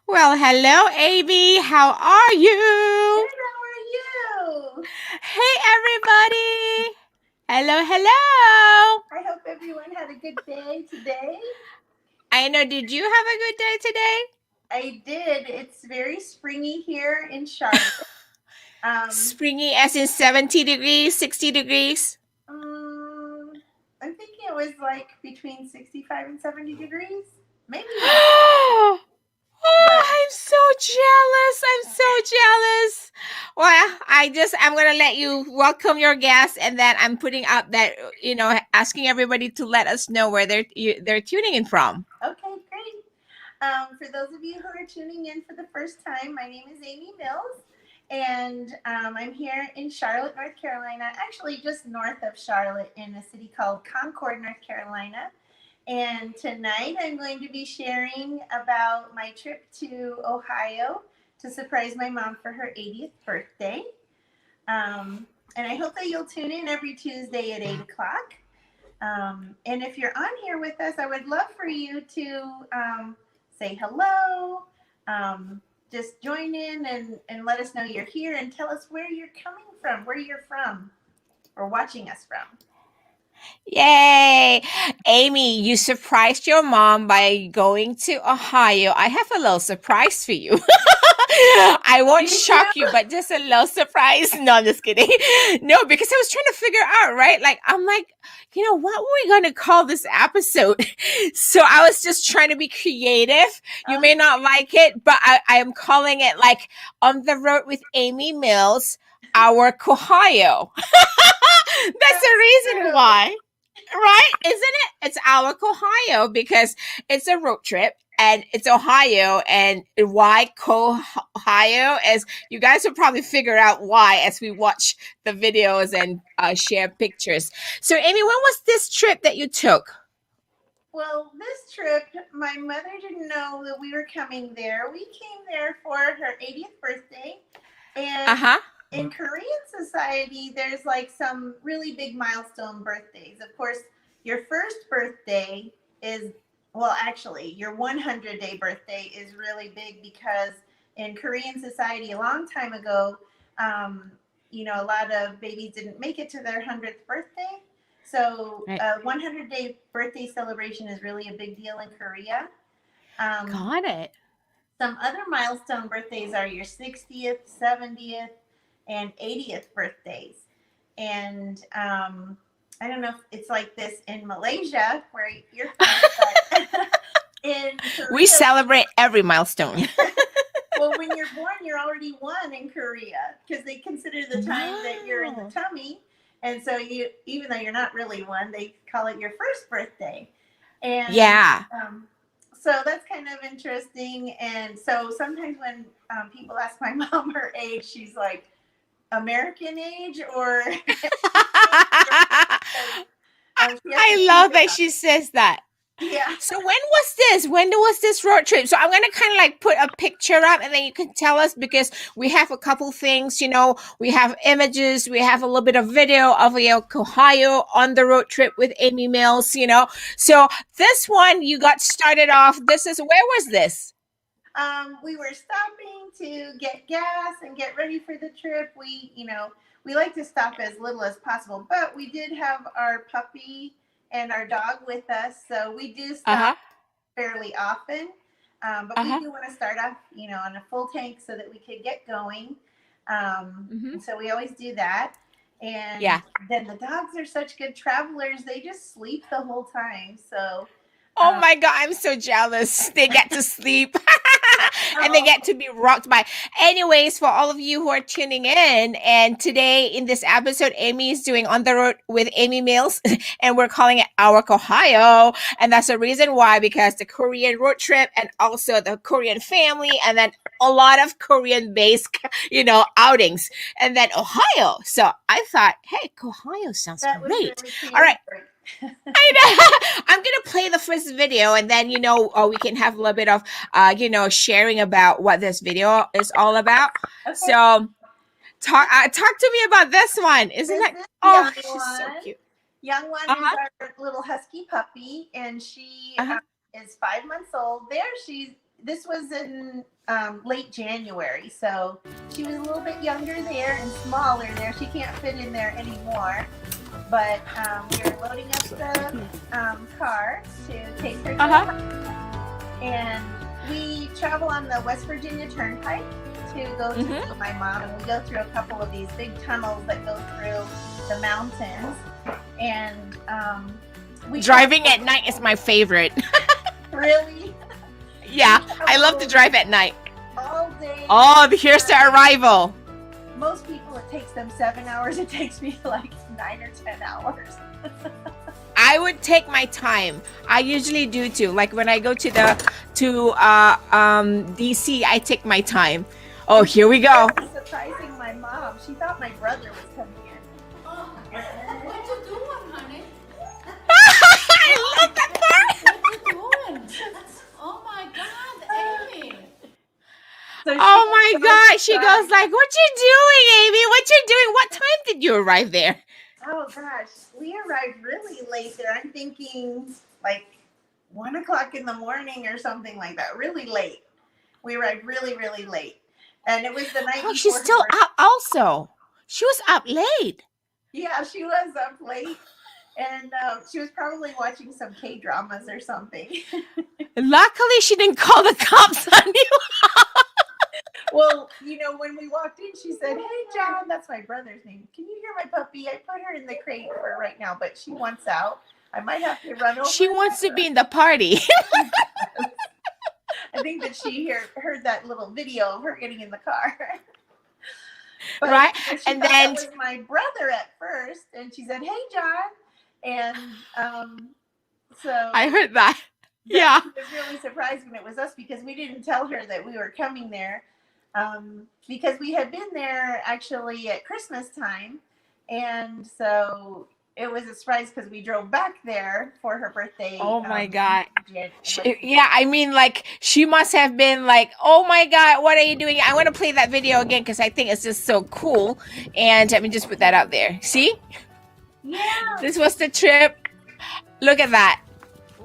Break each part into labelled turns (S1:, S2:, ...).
S1: Well, hello, Aimee. How are
S2: Good,
S1: you?
S2: how are you?
S1: Hey, everybody. Hello, hello.
S2: I hope everyone had a good day today.
S1: I know, did you have a good day today?
S2: I did. It's very springy here in Charlotte. Um,
S1: Springy as in 70 degrees, 60 degrees?
S2: um, I'm thinking it was like between 65 and 70 degrees, maybe even,
S1: Oh,
S2: but
S1: I'm so jealous. I'm so jealous. Well, I'm going to let you welcome your guests, and then I'm putting out that, asking everybody to let us know where they're tuning in from.
S2: okay, great. For those of you who are tuning in for the first time, my name is Aimee Mills, and I'm here in Charlotte, North Carolina, actually just north of Charlotte in a city called Concord, North Carolina. And tonight I'm going to be sharing about my trip to Ohio to surprise my mom for her 80th birthday. And I hope that you'll tune in every Tuesday at 8 o'clock. And if you're on here with us, I would love for you to say hello, um, just join in and let us know you're here and tell us where you're coming from, where you're from, or watching us from.
S1: Yay! Aimee, you surprised your mom by going to Ohio. I have a little surprise for you. I won't
S2: You do?
S1: shock you, but just a little surprise. No, I'm just kidding. No, because I was trying to figure out, right? Like, I'm like, what were we going to call this episode? So I was just trying to be creative. You
S2: Uh,
S1: may not like it, but I am calling it like On the Road with Aimee Mills, Our KOHIO. That's
S2: that's
S1: the reason
S2: true.
S1: why. Right? Isn't it? It's our Ohio because it's a road trip and it's Ohio. And why Ohio is you guys will probably figure out why as we watch the videos and share pictures. So, Aimee, when was this trip that you took?
S2: Well, this trip, my mother didn't know that we were coming there. We came there for her 80th birthday.
S1: Uh
S2: And
S1: huh.
S2: in Korean society, there's like some really big milestone birthdays. Of course, your first birthday is, well, actually, your 100-day birthday is really big because in Korean society, a long time ago, um, a lot of babies didn't make it to their 100th birthday. So,
S1: Right.
S2: a 100-day birthday celebration is really a big deal in Korea. Um,
S1: Got it.
S2: some other milestone birthdays are your 60th, 70th, and 80th birthdays. And I don't know if it's like this in Malaysia, where you're from, but in
S1: We
S2: Korea,
S1: celebrate every milestone.
S2: well, when you're born, you're already one in Korea because they consider the time that you're in the
S1: Wow.
S2: tummy. And so you, even though you're not really one, they call it your first birthday. And
S1: Yeah.
S2: so that's kind of interesting. And so sometimes when people ask my mom her age, she's like, American age or she has to
S1: I
S2: think
S1: love that
S2: about
S1: she says that.
S2: it. Yeah.
S1: So when was this? When was this road trip? So I'm gonna kind of like put a picture up, and then you can tell us because we have a couple things. We have images, we have a little bit of video of Ohio on the road trip with Aimee Mills. So this one you got started off. This is where was this?
S2: We were stopping to get gas and get ready for the trip. We like to stop as little as possible, but we did have our puppy and our dog with us, so we do
S1: Uh
S2: stop
S1: huh.
S2: fairly often. But
S1: Uh
S2: we
S1: huh.
S2: do want to start off, on a full tank so that we could get going.
S1: Mm-hmm.
S2: And so we always do that. And
S1: Yeah.
S2: then the dogs are such good travelers; they just sleep the whole time. So,
S1: Oh
S2: um,
S1: my god, I'm so jealous. They get to sleep. And they
S2: oh,
S1: get to be rocked by. Anyways, for all of you who are tuning in, and today in this episode, Aimee is doing On the Road with Aimee Mills, and we're calling it Our Ohio. And that's the reason why, because the Korean road trip and also the Korean family, and then a lot of Korean based, outings, and then Ohio. So I thought, hey, Ohio sounds
S2: that was
S1: great.
S2: really
S1: All right.
S2: creative.
S1: I know. I'm gonna play the first video, and then we can have a little bit of sharing about what this video is all about.
S2: Okay,
S1: So talk to me about this one. Isn't
S2: this
S1: that?
S2: is
S1: Oh,
S2: young
S1: she's so
S2: one.
S1: cute.
S2: Young one
S1: Uh
S2: is
S1: huh.
S2: our little husky puppy, and she
S1: Uh huh.
S2: is 5 months old. There, she's this was in late January, so she was a little bit younger there and smaller there. She can't fit in there anymore. But we were loading up the car to take her to and we travel on the West Virginia Turnpike to go to see my mom, and we go through a couple of these big tunnels that go through the mountains. And
S1: driving at night is my favorite.
S2: Really?
S1: Yeah, I love to drive at night.
S2: All day.
S1: Oh, here's the arrival.
S2: Most people, it takes them 7 hours. It takes me like 9 or 10 hours.
S1: I would take my time. I usually do too. Like when I go to DC, I take my time. Oh, here we go.
S2: Surprising my mom. She thought my brother was coming in.
S3: Oh, what you doing, honey?
S1: I love that part.
S3: What you doing? Oh my God, Aimee.
S2: So
S1: Oh my God. She goes like, what you doing, Aimee? What you doing? What time did you arrive there?
S2: Oh gosh, we arrived really late there. I'm thinking like 1 o'clock in the morning or something like that. Really late. We arrived really, really late. And it was the night before.
S1: Oh, she's still up also. She was up late.
S2: Yeah, she was up late. And she was probably watching some K-dramas or something.
S1: Luckily, she didn't call the cops on you.
S2: Well, you know, when we walked in, she said, "Hey, John," that's my brother's name. "Can you hear my puppy? I put her in the crate for right now, but she wants out. I might have to run over."
S1: She wants to be in the party.
S2: I think that she heard that little video of her getting in the car. But
S1: right?
S2: And then it was my brother at first, and she said, "Hey, John," and so
S1: I heard that. Yeah.
S2: She was really surprised when it was us because we didn't tell her that we were coming there. Because we had been there actually at Christmas time, and so it was a surprise because we drove back there for her birthday.
S1: Oh my God. Yeah, I mean, like, she must have been like, oh my God, what are you doing? I want to play that video again because I think it's just so cool. And let me just put that out there. See?
S2: Yeah.
S1: This was the trip. Look at that.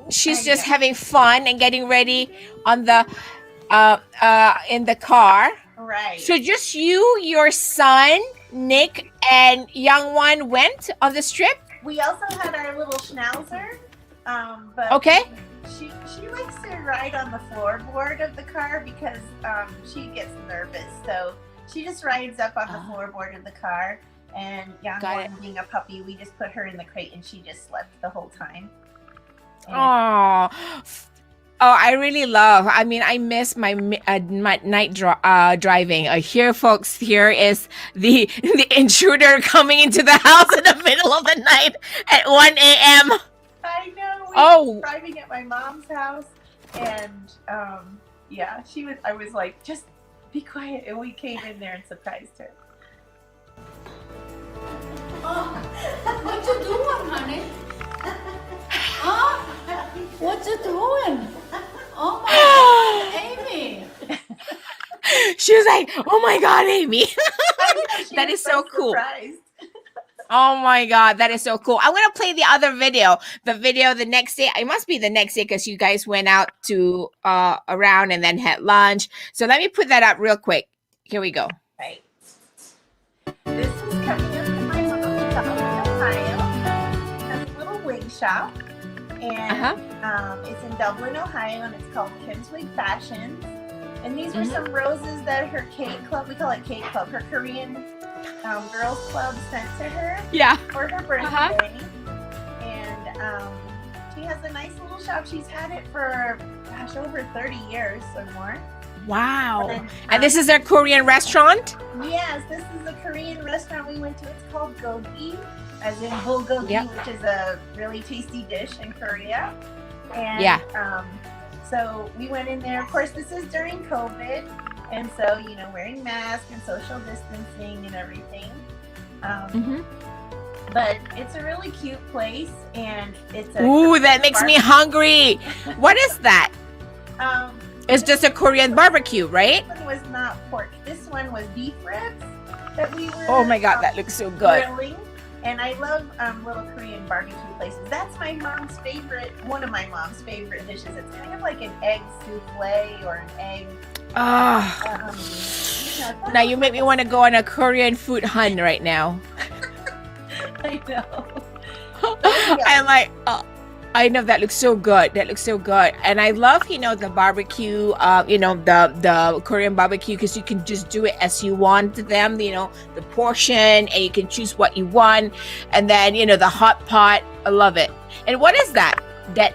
S1: She's just having fun and getting ready on the in the car.
S2: Right.
S1: So just you, your son, Nick, and young one went on this trip?
S2: We also had our little schnauzer. But
S1: okay.
S2: She likes to ride on the floorboard of the car because she gets nervous. So she just rides up on the floorboard of the car. And young one, being a puppy, we just put her in the crate and she just slept the whole time.
S1: Oh, I really love. I mean, I miss my night driving. Here, folks, here is the intruder coming into the house in the middle of the night at 1 a.m.
S2: I know. We were driving at my mom's house, and yeah, I was like, just be quiet, and we came in there and surprised her.
S3: Oh, what you doing, honey? Huh? What you doing? Oh my God, Aimee.
S1: She was like, oh my God, Aimee. That is so cool.
S2: Surprised.
S1: Oh my God, that is so cool. I'm going to play the other video. The video the next day. It must be the next day because you guys went out to around and then had lunch. So let me put that up real quick. Here we go.
S2: Right. This is coming up from my mom's house in Ohio. It has a little wing shop. And it's in Dublin, Ohio, and it's called Kinswig Fashions. And these were some roses that her K Club, we call it K Club, her Korean girls club sent to her for her birthday. And she has a nice little shop. She's had it for, gosh, over 30 years or more.
S1: Wow. And this is their Korean restaurant?
S2: Yes, this is a Korean restaurant we went to. It's called Gogi, as in bulgogi, which is a really tasty dish in Korea. And so we went in there. Of course, this is during COVID, and so, you know, wearing masks and social distancing and everything. But it's a really cute place, and it's a
S1: that makes me hungry. What is that? It's just a Korean barbecue, right?
S2: This one was not pork. This one was beef ribs that we were
S1: oh my God, that looks so good.
S2: grilling. And I love little Korean barbecue places. That's my mom's favorite, one of my mom's favorite dishes. It's kind of like an egg souffle or an egg.
S1: Ah. Now you make me want to go on a Korean food hunt right now.
S2: I know.
S1: I'm like, I know that looks so good. That looks so good. And I love, the barbecue, the Korean barbecue, because you can just do it as you want them, the portion, and you can choose what you want. And then, the hot pot. I love it. And what is that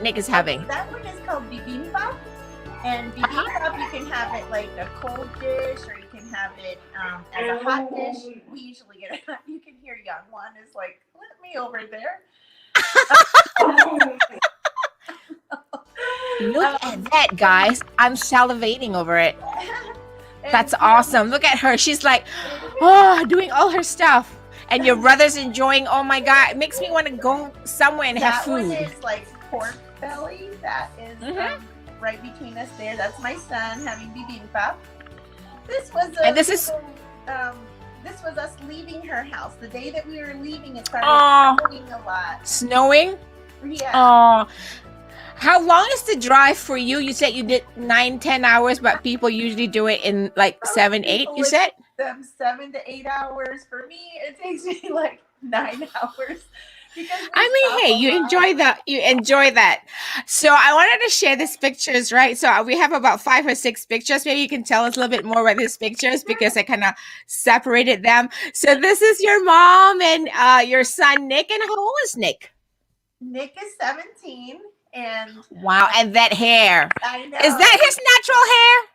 S1: Nick is having?
S2: That one is called Bibimbap. And Bibimbap, you can have it like a cold dish, or you can have it as a hot dish. We usually get it. You can hear Young One is like, let me over there.
S1: Look at that, guys. I'm salivating over it. That's awesome. Look at her. She's like, doing all her stuff. And your brother's enjoying. Oh my God. It makes me want to go somewhere and have food.
S2: That one is like pork belly. That is right between us there. That's my son having bibimbap. This was us leaving her house. The day that we were leaving, it started snowing a lot.
S1: Snowing?
S2: Yeah.
S1: How long is the drive for you? You said you did 9-10 hours, but people usually do it in like 7-8, you said?
S2: 7 to 8 hours. For me, it takes me like 9 hours.
S1: Hey, you enjoy that. So I wanted to share these pictures, right? So we have about 5 or 6 pictures. Maybe you can tell us a little bit more about these pictures, because I kind of separated them. So this is your mom and your son, Nick. And how old is Nick?
S2: Nick is 17. And
S1: wow, and that hair.
S2: I know.
S1: Is that his natural hair?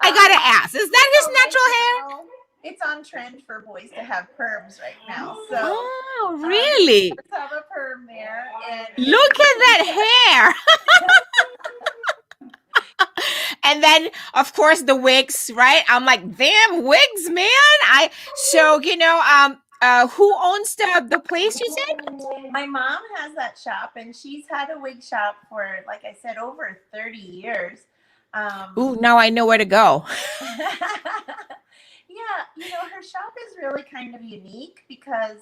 S1: I gotta ask. Is that his natural hair?
S2: It's on trend for boys to have perms right now. So
S1: oh, really?
S2: Let's have a perm there. And
S1: look at that hair. And then, of course, the wigs, right? I'm like, damn wigs, man. Who owns the place, you said?
S2: My mom has that shop, and she's had a wig shop for, like I said, over 30 years.
S1: Now I know where to go.
S2: Yeah, her shop is really kind of unique because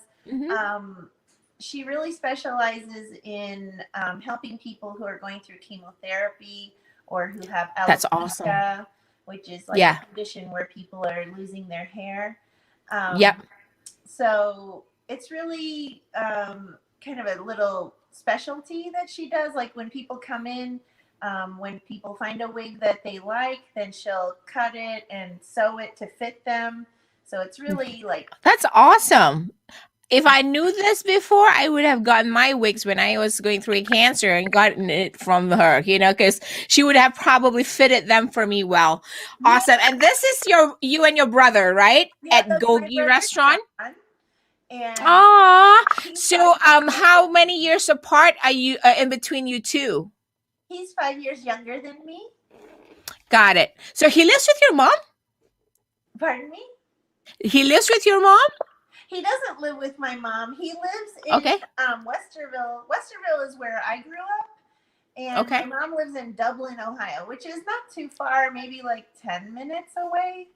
S2: she really specializes in helping people who are going through chemotherapy or who have alopecia.
S1: That's awesome.
S2: Which is like a condition where people are losing their hair.
S1: Yep.
S2: So it's really kind of a little specialty that she does. Like when people come in, when people find a wig that they like, then she'll cut it and sew it to fit them. So it's really like...
S1: That's awesome. If I knew this before, I would have gotten my wigs when I was going through cancer and gotten it from her, because she would have probably fitted them for me well. Awesome. And this is you and your brother, right?
S2: Yeah,
S1: at Gogi restaurant?
S2: And
S1: so how many years apart are you in between you two?
S2: He's 5 years younger than me.
S1: Got it. So he lives with your mom?
S2: Pardon me?
S1: He lives with your mom?
S2: He doesn't live with my mom. He lives in Westerville. Westerville is where I grew up. And my mom lives in Dublin, Ohio, which is not too far, maybe like 10 minutes away.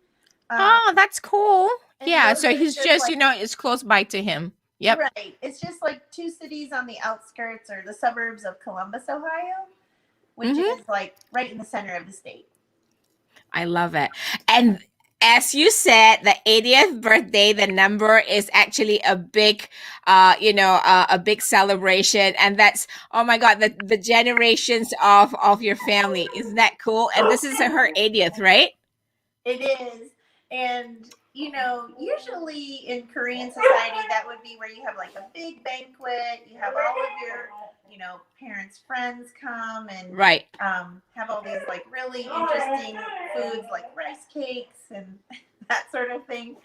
S1: That's cool. Yeah, so he's just, it's close by to him. Yep.
S2: Right. It's just like 2 cities on the outskirts or the suburbs of Columbus, Ohio, which is like right in the center of the state.
S1: I love it. And as you said, the 80th birthday, the number is actually a big, a big celebration. And that's, oh my God, the generations of your family. Isn't that cool? And this is her 80th, right?
S2: It is. And, usually in Korean society, that would be where you have like a big banquet. You have all of your, parents' friends come and have all these like really interesting foods like rice cakes and that sort of thing.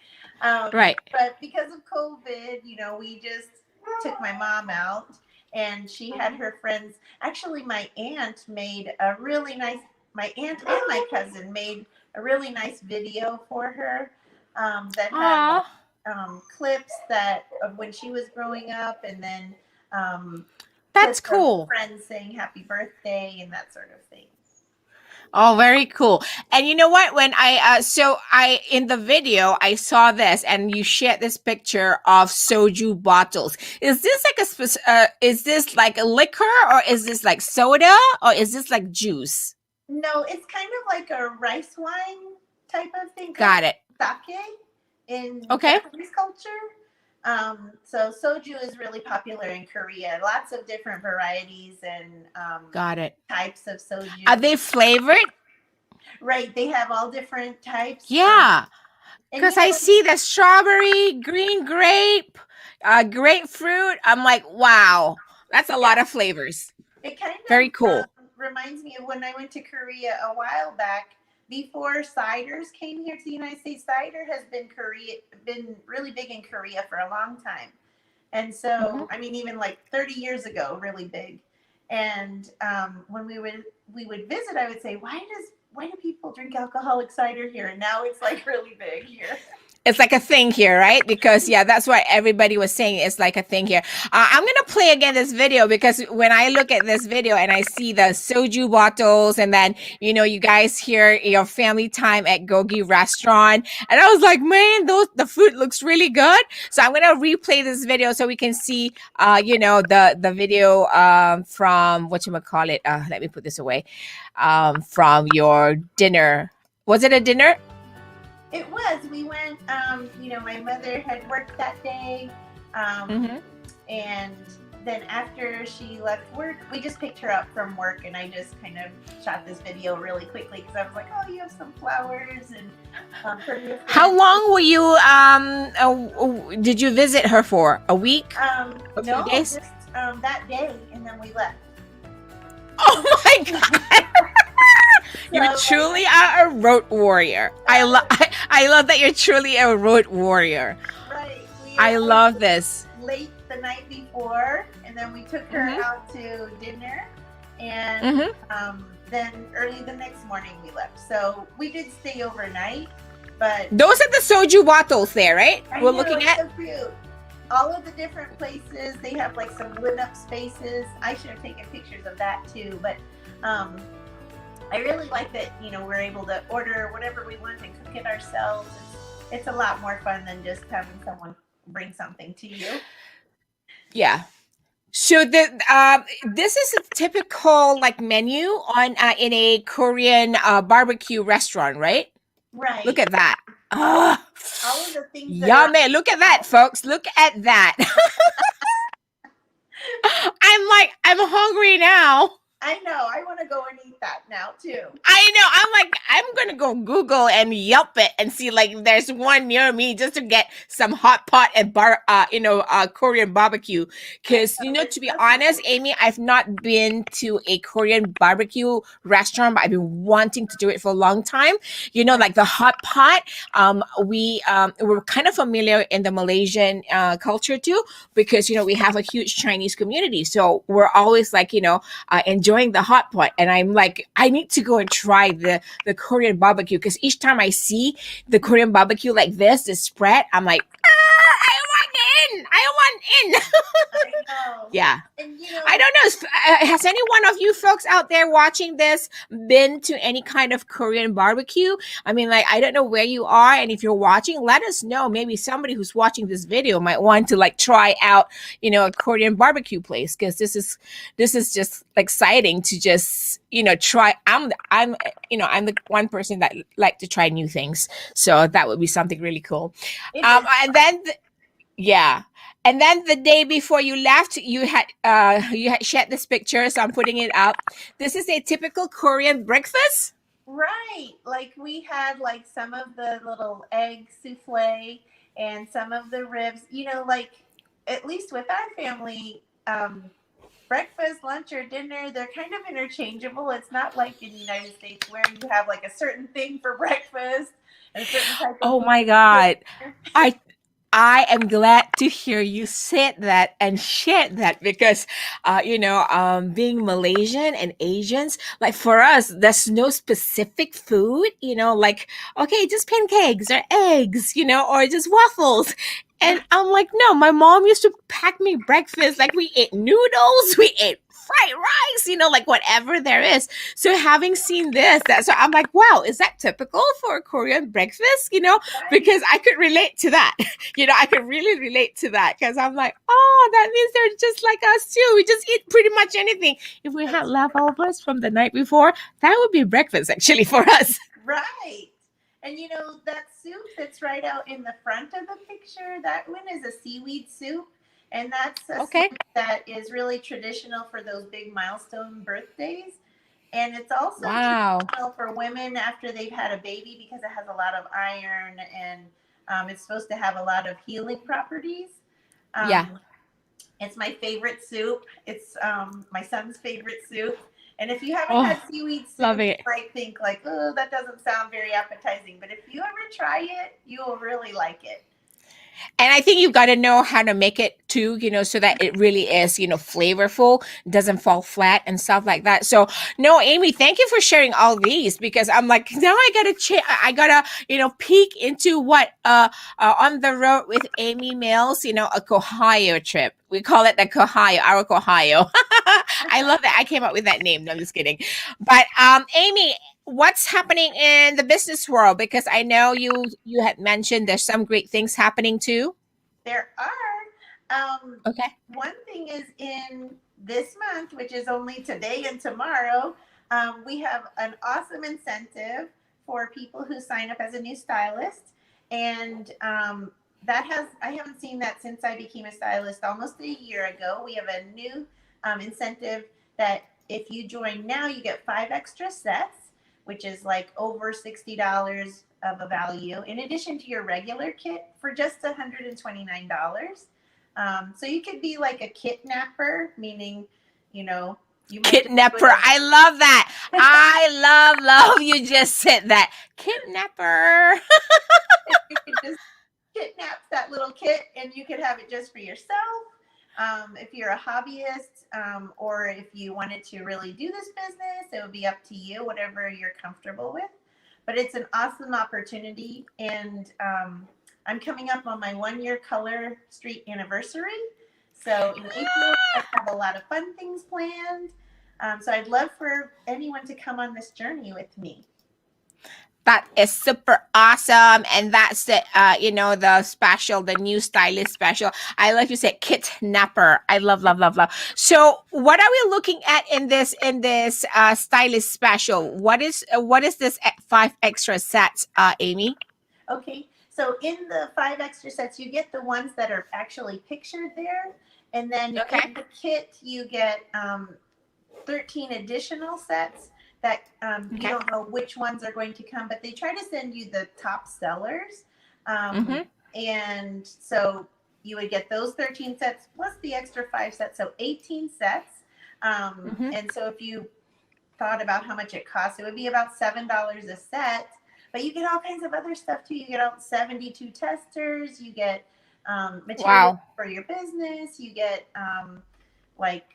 S2: But because of COVID, we just took my mom out and she had her friends. Actually, my aunt and my cousin made a really nice video for her that had clips of when she was growing up, and then
S1: that's cool.
S2: Friends saying happy birthday and that sort of thing.
S1: Oh, very cool. And you know what? When I in the video, I saw this and you shared this picture of soju bottles. Is this like is this like a liquor or is this like soda or is this like juice?
S2: No, it's kind of like a rice wine type of thing.
S1: Got it.
S2: Sake in
S1: Okay.
S2: Japanese culture. So soju is really popular in Korea. Lots of different varieties and
S1: Got it.
S2: types of soju.
S1: Are they flavored?
S2: Right, they have all different types.
S1: Yeah.
S2: And
S1: Because
S2: you
S1: I
S2: know,
S1: see the strawberry, green grape, grapefruit. I'm like, wow, that's a lot of flavors.
S2: it kind of
S1: Very cool.
S2: reminds me of when I went to Korea a while back. Before ciders came here to the United States, cider has been really big in Korea for a long time. And so, I mean, even like 30 years ago, really big. And when we would visit, I would say, why do people drink alcoholic cider here? And now it's like really big here.
S1: It's like a thing here, right? Because yeah, that's what everybody was saying. It's like a thing here. I'm gonna play again this video because when I look at this video and I see the soju bottles, and then you guys hear your family time at Gogi restaurant, and I was like, man, the food looks really good. So I'm gonna replay this video so we can see, the video from whatchamacallit. Let me put this away. From your dinner. Was it a dinner?
S2: It was. We went, my mother had worked that day. And then after she left work, we just picked her up from work and I just kind of shot this video really quickly because I was like, oh, you have some flowers. And
S1: how long were you, did you visit her for? A week? A few days?
S2: Just that day. And then we left.
S1: Oh my God. You truly are a road warrior. I love that you're truly a road warrior.
S2: Right.
S1: I love this.
S2: Late the night before, and then we took her out to dinner, and then early the next morning we left. So we did stay overnight, but
S1: those are the soju bottles there, right? We're looking at.
S2: So cute. All of the different places, they have like some lit up spaces. I should have taken pictures of that too, but I really like that, we're able to order whatever we want and cook it ourselves. It's a lot more fun than just having someone bring something to you.
S1: Yeah. So this is a typical like menu on in a Korean barbecue restaurant, right?
S2: Right.
S1: Look at that.
S2: All of the things.
S1: Yummy. Look at that, folks. Look at that. I'm hungry now.
S2: I know. I want to go and eat that now too.
S1: I know. I'm like, I'm gonna go Google and Yelp it and see like there's one near me just to get some hot pot and Korean barbecue. Because to be honest, Aimee, I've not been to a Korean barbecue restaurant, but I've been wanting to do it for a long time. Like the hot pot. We're kind of familiar in the Malaysian culture too, because we have a huge Chinese community, so we're always like enjoying the hot pot, and I'm like, I need to go and try the Korean barbecue because each time I see the Korean barbecue like this spread, I'm like, I want in.
S2: I know.
S1: Yeah.
S2: And,
S1: I don't know. Has any one of you folks out there watching this been to any kind of Korean barbecue? I mean, like, I don't know where you are, and if you're watching, let us know. Maybe somebody who's watching this video might want to like try out, a Korean barbecue place, because this is just exciting to just try. I'm the one person that like to try new things, so that would be something really cool. And then. Yeah. And then the day before you left, you had shared this picture, so I'm putting it up. This is a typical Korean breakfast.
S2: Right. Like we had like some of the little egg souffle and some of the ribs, like at least with our family, breakfast, lunch, or dinner, they're kind of interchangeable. It's not like in the United States where you have like a certain thing for breakfast and a certain type of
S1: Oh my God. I am glad to hear you said that and shared that because, being Malaysian and Asians, like for us, there's no specific food, like, okay, just pancakes or eggs, or just waffles. And I'm like, no, my mom used to pack me breakfast. Like we ate noodles, we ate fried rice, like whatever there is. So having seen this, so I'm like, wow, is that typical for a Korean breakfast?
S2: Right.
S1: Because I could relate to that. I could really relate to that because I'm like, oh, that means they're just like us too. We just eat pretty much anything. If we had leftovers from the night before, that would be breakfast actually for us.
S2: Right. And that soup that's right out in the front of the picture, that one is a seaweed soup. And that's a
S1: Okay.
S2: soup that is really traditional for those big milestone birthdays. And it's also
S1: Wow.
S2: traditional for women after they've had a baby because it has a lot of iron and it's supposed to have a lot of healing properties.
S1: Yeah.
S2: It's my favorite soup. It's my son's favorite soup. And if you haven't
S1: Oh,
S2: had seaweed soup,
S1: love
S2: you
S1: it.
S2: might think like, oh, that doesn't sound very appetizing. But if you ever try it, you will really like it.
S1: And I think you've got to know how to make it too, so that it really is, flavorful, doesn't fall flat and stuff like that. So, no, Aimee, thank you for sharing all these because I'm like, now I gotta, peek into what, on the road with Aimee Mills, a KOHIO trip. We call it the KOHIO, our KOHIO. I love that. I came up with that name. No, I'm just kidding. But, Aimee, what's happening in the business world? Because I know you had mentioned there's some great things happening too.
S2: There are.
S1: Okay.
S2: One thing is in this month, which is only today and tomorrow, we have an awesome incentive for people who sign up as a new stylist. And I haven't seen that since I became a stylist almost a year ago. We have a new incentive that if you join now, you get 5 extra sets, which is like over $60 of a value, in addition to your regular kit for just $129. So you could be like a kitnapper, meaning, you might
S1: Kidnapper. I love that. I love you just said that. Kidnapper.
S2: you could just kidnap that little kit and you could have it just for yourself. If you're a hobbyist, or if you wanted to really do this business, it would be up to you, whatever you're comfortable with. But it's an awesome opportunity. And I'm coming up on my 1-year Color Street anniversary. So in April, I have a lot of fun things planned. So I'd love for anyone to come on this journey with me.
S1: That is super awesome. And that's the, the special, the new stylist special. I like you said, kidnapper. I love, love, love, love. So what are we looking at in this stylist special? What is this 5 extra sets, Aimee?
S2: Okay. So in the 5 extra sets, you get the ones that are actually pictured there. And then in the kit, you get 13 additional sets that you don't know which ones are going to come, but they try to send you the top sellers. And so you would get those 13 sets plus the extra 5 sets, so 18 sets. And so if you thought about how much it costs, it would be about $7 a set. But you get all kinds of other stuff too. You get out 72 testers. You get material for your business. You get like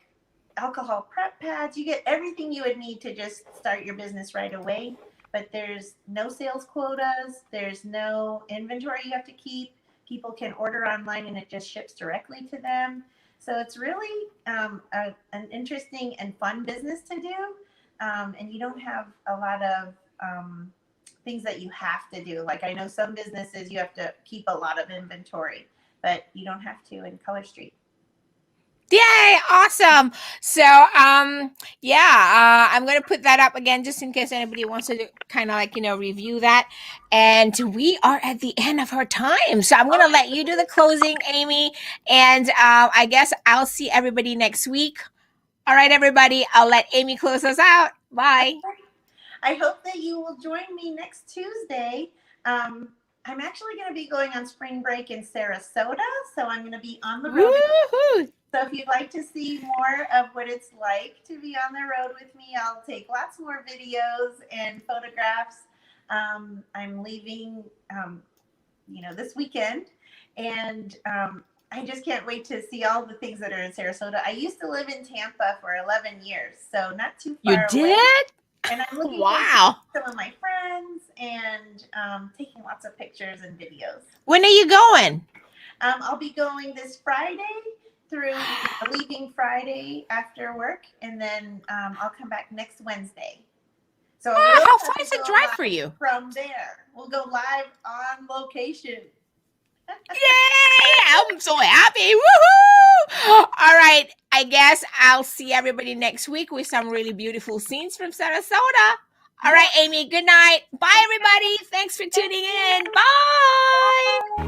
S2: alcohol prep pads. You get everything you would need to just start your business right away. But there's no sales quotas. There's no inventory you have to keep. People can order online and it just ships directly to them. So it's really an interesting and fun business to do. And you don't have a lot of things that you have to do. Like I know some businesses you have to keep a lot of inventory, but you don't have to in Color Street.
S1: Yay, awesome. So I'm gonna put that up again just in case anybody wants to kind of like review that. And we are at the end of our time, so I'm gonna let you do the closing, Aimee, and I guess I'll see everybody next week. All right, everybody, I'll let Aimee close us out. Bye.
S2: I hope that you will join me next Tuesday. I'm actually going to be going on spring break in Sarasota, so I'm going to be on the road.
S1: Woo-hoo.
S2: So if you'd like to see more of what it's like to be on the road with me, I'll take lots more videos and photographs. I'm leaving, this weekend, and I just can't wait to see all the things that are in Sarasota. I used to live in Tampa for 11 years, so not too far away.
S1: You did?
S2: And I'm looking forward to some of my friends and taking lots of pictures and videos.
S1: When are you going?
S2: I'll be going this Friday through leaving Friday after work, and then I'll come back next Wednesday. So
S1: Wow,
S2: we'll
S1: how
S2: have
S1: far
S2: to
S1: is the
S2: go
S1: drive
S2: live
S1: for you?
S2: from there. We'll go live on location.
S1: Yay! I'm so happy. Woohoo! All right. I guess I'll see everybody next week with some really beautiful scenes from Sarasota. All right, Aimee, good night. Bye, everybody. Thanks for tuning in. Bye.